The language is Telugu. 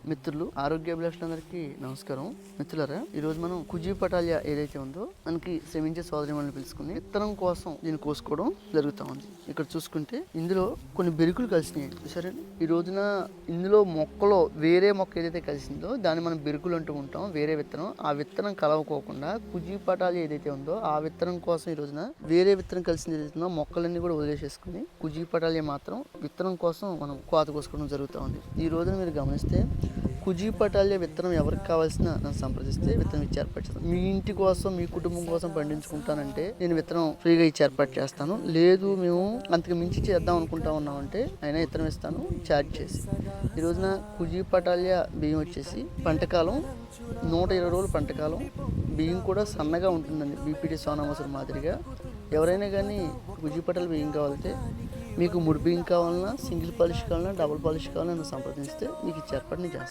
మిత్రులు ఆరోగ్య అభిలాషులందరికీ నమస్కారం. మిత్రులారా, ఈ రోజు మనం కుజీ పటాలియా ఏదైతే ఉందో మనకి శ్రమించే సోదరిమణులను పిలుచుకుని విత్తనం కోసం దీన్ని కోసుకోవడం జరుగుతూ ఉంది. ఇక్కడ చూసుకుంటే ఇందులో కొన్ని బెరుకులు కలిసినాయి సరే. ఈ రోజున ఇందులో మొక్కలో వేరే మొక్క ఏదైతే కలిసిందో దాన్ని మనం బెరుకులు అంటూ ఉంటాం. వేరే విత్తనం, ఆ విత్తనం కలవకోకుండా కుజీ పటాలియా ఏదైతే ఉందో ఆ విత్తనం కోసం ఈ రోజున వేరే విత్తనం కలిసింది ఏదైతే ఉందో మొక్కలన్నీ కూడా వదిలేసేసుకుని కుజీ పటాలియా మాత్రం విత్తనం కోసం మనం కోత కోసుకోవడం జరుగుతూ ఉంది. ఈ రోజున మీరు గమనిస్తే కుజీ పటాలియా విత్తనం ఎవరికి కావాల్సిన నన్ను సంప్రదిస్తే విత్తనం ఇచ్చి ఏర్పాటు చేస్తాను. మీ ఇంటి కోసం, మీ కుటుంబం కోసం పండించుకుంటానంటే నేను విత్తనం ఫ్రీగా ఇచ్చి ఏర్పాటు చేస్తాను. లేదు మేము అంతకు మించి చేద్దాం అనుకుంటా ఉన్నామంటే అయినా విత్తనం ఇస్తాను ఛార్జ్ చేసి. ఈ రోజున కుజీ పటాలియా బియ్యం వచ్చేసి పంటకాలం 120 రోజులు పంటకాలం. బియ్యం కూడా సన్నగా ఉంటుందండి, బీపీటీ సోనా మసూరి మాదిరిగా. ఎవరైనా కానీ కుజీ పటాలి బియ్యం కావాలంటే మీకు ముడి బియ్యం కావాలన్నా, సింగిల్ పాలిష్ కావాలన్నా, డబుల్ పాలిష్ కావాలన్నా నన్ను సంప్రదిస్తే మీకు ఇచ్చే ఏర్పాటు నేను చేస్తాను.